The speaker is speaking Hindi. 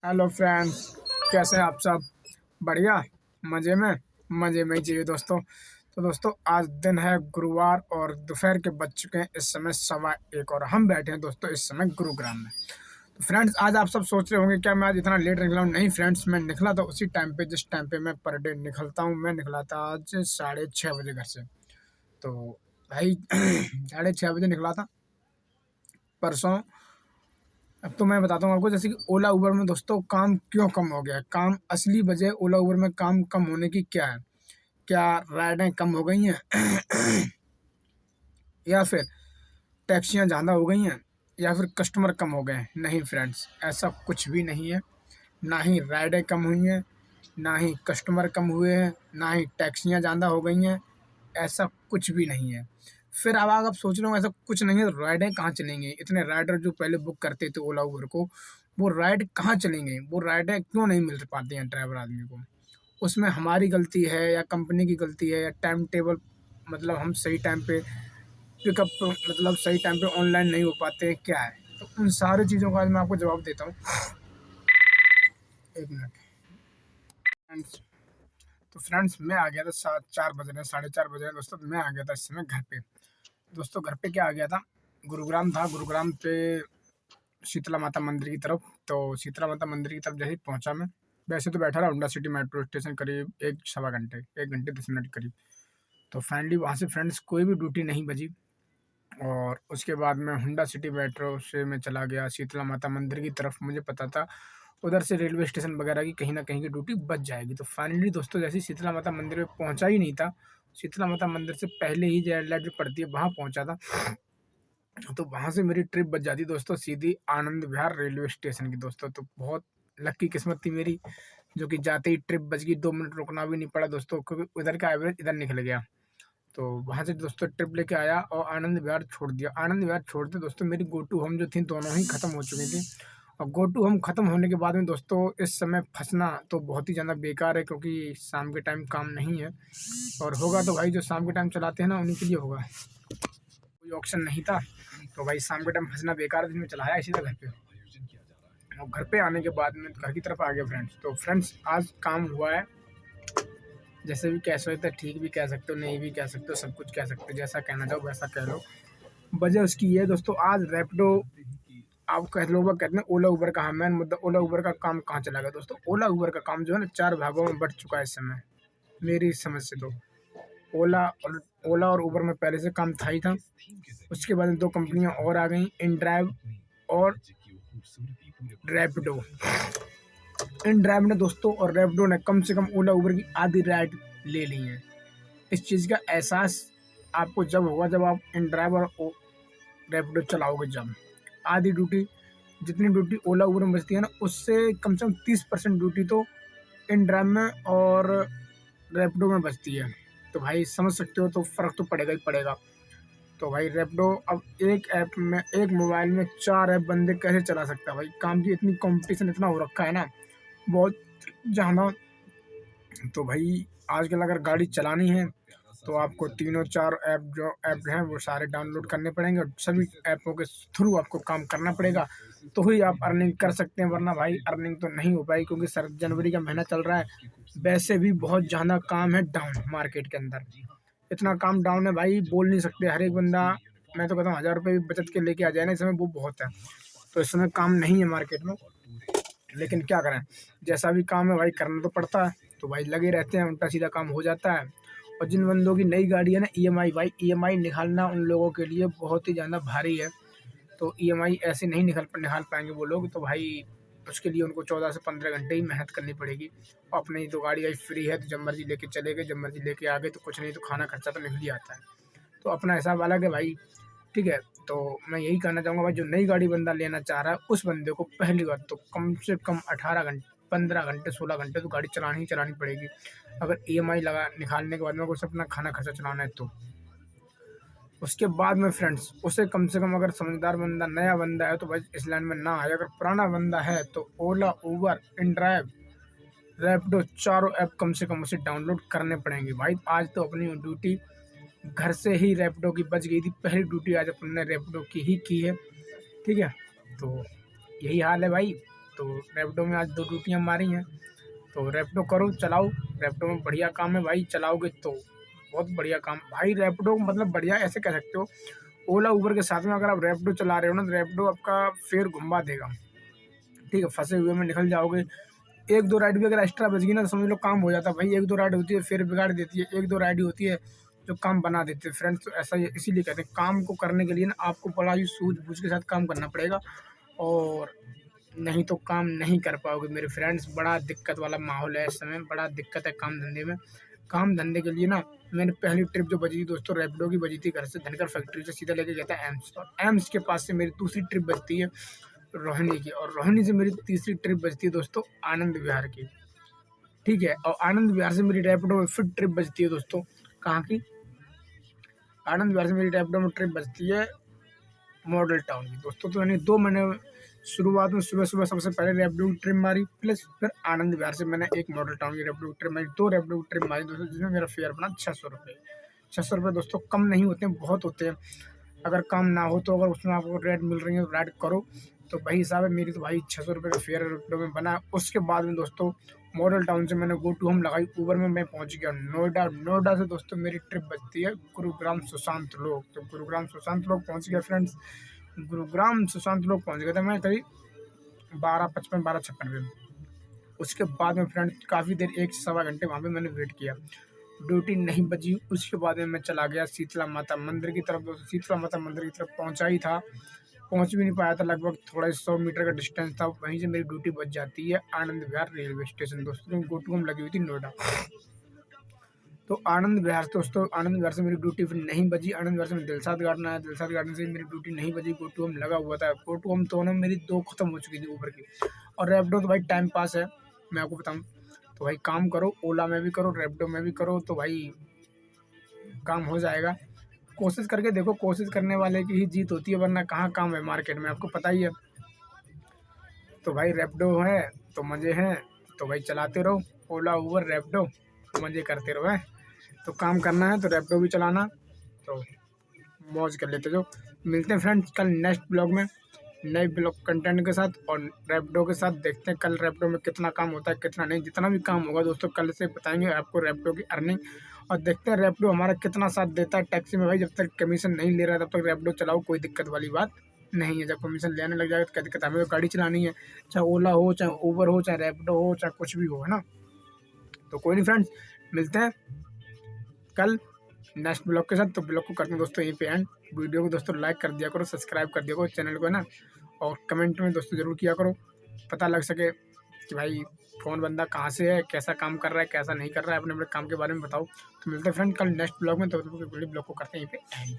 हेलो फ्रेंड्स, कैसे हैं आप सब? बढ़िया, मज़े में ही चाहिए दोस्तों। तो दोस्तों, आज दिन है गुरुवार और दोपहर के बज चुके हैं इस समय 1:15 और हम बैठे हैं दोस्तों इस समय गुरुग्राम में। तो फ्रेंड्स, आज आप सब सोच रहे होंगे क्या मैं आज इतना लेट निकला हूँ। नहीं फ्रेंड्स, मैं निकला था उसी टाइम पे जिस टाइम पे मैं पर डे निकलता हूँ। मैं निकला था आज 6:30 बजे घर से। तो भाई 6:30 बजे निकला था परसों। अब तो मैं बताता हूँ आपको, जैसे कि ओला उबर में दोस्तों काम क्यों कम हो गया है। काम असली वजह ओला उबर में काम कम होने की क्या है? क्या राइडें कम हो गई हैं या फिर टैक्सियाँ ज़्यादा हो गई हैं या फिर कस्टमर कम हो गए हैं? नहीं फ्रेंड्स, ऐसा कुछ भी नहीं है। ना ही राइडें कम हुई हैं, ना ही कस्टमर कम हुए हैं, ना ही टैक्सियाँ ज़्यादा हो गई हैं। ऐसा कुछ भी नहीं है। फिर अब आप सोच रहे हो ऐसा कुछ नहीं है तो राइडें कहाँ चलेंगे? इतने राइडर जो पहले बुक करते थे ओला उबर को, वो राइड कहाँ चलेंगे? वो राइडें क्यों नहीं मिल पाती हैं ड्राइवर आदमी को? उसमें हमारी गलती है या कंपनी की गलती है या टाइम टेबल, मतलब हम सही टाइम पे पिकअप, मतलब सही टाइम पे ऑनलाइन नहीं हो पाते हैं, क्या है? तो उन सारी चीज़ों का आज मैं आपको जवाब देता हूँ। एक मिनट फ्रेंड्स। तो फ्रेंड्स, मैं आ गया था 4 बज रहे हैं, 4:30 बज रहे हैं दोस्तों। तो मैं आ गया था इस समय घर पे। दोस्तों, घर पे क्या आ गया था, गुरुग्राम था। गुरुग्राम पे शीतला माता मंदिर की तरफ। तो शीतला माता मंदिर की तरफ जैसे ही पहुंचा मैं, वैसे तो बैठा रहा हुंडा सिटी मेट्रो स्टेशन करीब 1 सवा घंटे, 1 घंटे 10 मिनट करीब। तो फाइनली वहाँ से फ्रेंड्स कोई भी ड्यूटी नहीं बजी। और उसके बाद मैं हुंडा सिटी मेट्रो से मैं चला गया शीतला माता मंदिर की तरफ। मुझे पता था उधर से रेलवे स्टेशन वगैरह की कहीं ना कहीं की ड्यूटी बच जाएगी। तो फाइनली दोस्तों, जैसे ही शीतला माता मंदिर में पहुंचा ही नहीं था, शीतला माता मंदिर से पहले ही जो रेड लाइट जो पड़ती है वहाँ पहुंचा था। तो वहाँ से मेरी ट्रिप बच जाती दोस्तों सीधी आनंद विहार रेलवे स्टेशन की दोस्तों। तो बहुत लकी किस्मत थी मेरी, जो कि जाते ही ट्रिप बच गई। 2 मिनट रुकना भी नहीं पड़ा दोस्तों, क्योंकि उधर का एवरेज इधर निकल गया। तो वहाँ से दोस्तों ट्रिप लेके आया और आनंद विहार छोड़ दिया। आनंद विहार छोड़ते दोस्तों मेरी गो टू होम जो थी दोनों ही खत्म हो चुकी थी। और गो टू होम खत्म होने के बाद में दोस्तों इस समय फंसना तो बहुत ही ज़्यादा बेकार है, क्योंकि शाम के टाइम काम नहीं है। और होगा तो भाई जो शाम के टाइम चलाते हैं ना उन्हीं के लिए होगा, कोई ऑप्शन नहीं था। तो भाई शाम के टाइम फंसना बेकार है, दिन में चलाया इसी तरह घर पे। और घर पे आने के बाद में घर की तरफ आ गया फ्रेंड्स। तो फ्रेंड्स, आज काम हुआ है, जैसे भी कह सकते हो, ठीक भी कह सकते हो, नहीं भी कह सकते हो, सब कुछ कह सकते हो, जैसा कहना चाहो वैसा कह लो। वजह उसकी ये है दोस्तों, आज रैपिडो, आप कह लो कहते हैं ओला उबर का मेन मुद्दा, ओला उबर का काम कहाँ चला गया दोस्तों? ओला उबर का काम जो है ना 4 भागों में बट चुका है इस समय मेरी समझ से। तो ओला और उबर में पहले से काम था ही था। उसके बाद में 2 कंपनियां और आ गई, इनड्राइव और रैपिडो। इनड्राइव ने दोस्तों और रैपिडो ने कम से कम ओला उबर की आधी राइड ले ली है। इस चीज़ का एहसास आपको जब होगा जब आप इनड्राइव और रैपिडो चलाओगे। जब आधी ड्यूटी, जितनी ड्यूटी ओला उबर में बचती है ना, उससे कम से कम 30% ड्यूटी तो इनड्राइव में और रैपिडो में बचती है। तो भाई समझ सकते हो, तो फ़र्क तो पड़ेगा ही पड़ेगा। तो भाई रैपिडो अब एक ऐप में, एक मोबाइल में 4 ऐप बंदे कैसे चला सकता है भाई? काम की इतनी कंपटीशन इतना हो रखा है ना, बहुत ज़्यादा। तो भाई आजकल अगर गाड़ी चलानी है तो आपको तीनों 4 ऐप जो ऐप हैं वो सारे डाउनलोड करने पड़ेंगे और सभी ऐपों के थ्रू आपको काम करना पड़ेगा, तो ही आप अर्निंग कर सकते हैं। वरना भाई अर्निंग तो नहीं हो पाएगी, क्योंकि सर जनवरी का महीना चल रहा है। वैसे भी बहुत ज़्यादा काम है डाउन मार्केट के अंदर। इतना काम डाउन है भाई, बोल नहीं सकते। हर एक बंदा, मैं तो कहता हूँ 1000 रुपये भी बचत के लेके आ जाए ना इस समय, वो बहुत है। तो इस समय काम नहीं है मार्केट में, लेकिन क्या करें, जैसा भी काम है भाई करना तो पड़ता है। तो भाई लगे रहते हैं, उल्टा सीधा काम हो जाता है। और जिन बंदों की नई गाड़ी है ना, ईएमआई, भाई ईएमआई निकालना उन लोगों के लिए बहुत ही ज़्यादा भारी है। तो ईएमआई ऐसे नहीं निकाल पाएंगे वो लोग। तो भाई उसके लिए उनको 14 से 15 घंटे ही मेहनत करनी पड़ेगी। और अपनी तो गाड़ी आज फ्री है, तो जब मर्जी लेके चले गए, जब मर्जी लेके आ गए, तो कुछ नहीं तो खाना खर्चा तो निकल ही आता है। तो अपना हिसाब अलग है भाई, ठीक है। तो मैं यही कहना चाहूँगा भाई, जो नई गाड़ी बंदा लेना चाह रहा है उस बंदे को पहली बात तो कम से कम 18 घंटे, 15 घंटे, 16 घंटे तो गाड़ी चलानी ही चलानी पड़ेगी। अगर ईएमआई लगा निकालने के बाद में कुछ अपना खाना खर्चा चलाना है तो। उसके बाद में फ्रेंड्स, उसे कम से कम, अगर समझदार बंदा नया बंदा है तो भाई इस लाइन में ना आए। अगर पुराना बंदा है तो ओला, उबर, इनड्राइव, रैपिडो, चारों ऐप कम से कम उसे डाउनलोड करने पड़ेंगे भाई। आज तो अपनी ड्यूटी घर से ही रैपिडो की बच गई थी, पहली ड्यूटी आज अपन ने रैपिडो की ही की है, ठीक है। तो यही हाल है भाई। तो रैपिडो में आज 2 ड्यूटियाँ मारी हैं। तो रैपिडो करो, चलाओ, रैपिडो में बढ़िया काम है भाई, चलाओगे तो बहुत बढ़िया काम भाई। रैपिडो मतलब बढ़िया ऐसे कह सकते हो, ओला उबर के साथ में अगर आप रैपिडो चला रहे हो ना, तो रैपिडो आपका फेयर घुमा देगा, ठीक है, फंसे हुए में निकल जाओगे। 1-2 राइड भी अगर एक्स्ट्रा बच गई ना, तो समझ लो काम हो जाता है भाई। 1-2 राइड होती है फिर बिगाड़ देती है, 1-2 राइड ही होती है जो काम बना देते हैं फ्रेंड्स। तो ऐसा ही इसीलिए कहते हैं, काम को करने के लिए ना आपको बड़ा ही सूझबूझ के साथ काम करना पड़ेगा, और नहीं तो काम नहीं कर पाओगे मेरे फ्रेंड्स। बड़ा दिक्कत वाला माहौल है इस समय, बड़ा दिक्कत है काम धंधे में। काम धंधे के लिए ना मैंने पहली ट्रिप जो बजी थी दोस्तों, रैपिडो की बजी थी, घर से धनकर फैक्ट्री से सीधा लेके गया था एम्स, और एम्स के पास से मेरी दूसरी ट्रिप बजती है रोहिणी की, और रोहिणी से मेरी तीसरी ट्रिप बजती है दोस्तों आनंद विहार की, ठीक है। और आनंद विहार से मेरी रैपिडो में फिर ट्रिप बजती है दोस्तों, कहाँ की, आनंद विहार से मेरी रैपिडो में ट्रिप बजती है मॉडल टाउन की दोस्तों। तो यानी 2 महीने शुरुआत में सुबह सुबह सबसे पहले रैपिडो की ट्रिप मारी, प्लस फिर आनंद विहार से मैंने एक मॉडल टाउन की रैपिडो की ट्रिप मारी, 2 रैपिडो की ट्रिप मारी दोस्तों, जिसमें मेरा फेयर बना 600 रुपये। 600 रुपये दोस्तों कम नहीं होते हैं, बहुत होते हैं। अगर काम ना हो तो अगर उसमें आपको राइड मिल रही है तो राइड करो, तो वही हिसाब है। मेरी तो भाई 600 रुपये का फेयर रैपिडो में बना। उसके बाद में दोस्तों मॉडल टाउन से मैंने गो टू होम लगाई, ऊबर में मैं पहुंच गया नोएडा। नोएडा से दोस्तों मेरी ट्रिप बचती है गुरुग्राम सुशांत लोक। तो गुरुग्राम सुशांत लोक पहुंच गया फ्रेंड्स। गुरुग्राम सुशांत लोक पहुंच गया था मैं करीब 12:55 12:56 में। उसके बाद में फ्रेंड्स काफ़ी देर 1 से सवा घंटे वहाँ पे मैंने वेट किया, ड्यूटी नहीं बची। उसके बाद में मैं चला गया शीतला माता मंदिर की तरफ। दोस्तों शीतला माता मंदिर की तरफ पहुँचा ही था, पहुँच भी नहीं पाया था, लगभग थोड़ा 100 मीटर का डिस्टेंस था। वहीं से मेरी ड्यूटी बच जाती है आनंद विहार रेलवे स्टेशन दोस्तों, क्योंकि गो टू होम लगी हुई थी नोएडा। तो आनंद विहार दोस्तों, आनंद विहार से मेरी ड्यूटी फिर नहीं बची। आनंद विहार से मैं दिलशाद गार्डन आया, दिलशाद गार्डन से मेरी ड्यूटी नहीं बची, गो टू होम लगा हुआ था। गो टू होम तो ना मेरी 2 खत्म हो चुकी थी ऊबर की। और रैपिडो तो भाई टाइम पास है, मैं आपको बताऊँ तो भाई काम करो, ओला में भी करो, रैपिडो में भी करो, तो भाई काम हो जाएगा। कोशिश करके देखो, कोशिश करने वाले की ही जीत होती है, वरना कहाँ काम है मार्केट में, आपको पता ही है। तो भाई रैपिडो है तो मज़े हैं, तो भाई चलाते रहो, ओला उबर रैपिडो मज़े करते रहो हैं। तो काम करना है तो रैपिडो भी चलाना, तो मौज कर लेते जो। मिलते हैं फ्रेंड्स कल नेक्स्ट ब्लॉग में नए ब्लॉग कंटेंट के साथ, और रैपिडो के साथ। देखते हैं कल रैपिडो में कितना काम होता है कितना नहीं। जितना भी काम होगा दोस्तों कल से बताएंगे आपको रैपिडो की अर्निंग, और देखते हैं रैपिडो हमारा कितना साथ देता है टैक्सी में। भाई जब तक कमीशन नहीं ले रहा तब तक रैपिडो चलाओ, कोई दिक्कत वाली बात नहीं है। जब कमीशन लेने लग जाएगा तो क्या दिक्कत है, हमें तो गाड़ी चलानी है, चाहे ओला हो, चाहे उबर हो, चाहे रैपिडो हो, चाहे कुछ भी हो, है ना। तो कोई नहीं फ्रेंड्स, मिलते हैं कल नेक्स्ट ब्लॉग के साथ। तो ब्लॉग को करते हैं दोस्तों यहीं पे एंड। वीडियो को दोस्तों लाइक कर दिया करो, सब्सक्राइब कर दिया करो चैनल को, है ना। और कमेंट में दोस्तों ज़रूर किया करो, पता लग सके कि भाई कौन बंदा कहाँ से है, कैसा काम कर रहा है, कैसा नहीं कर रहा है, अपने अपने काम के बारे में बताओ। तो मिलते हैं फ्रेंड कल नेक्स्ट ब्लॉग में, तो ब्लॉग को करते हैं यहीं पे एंड।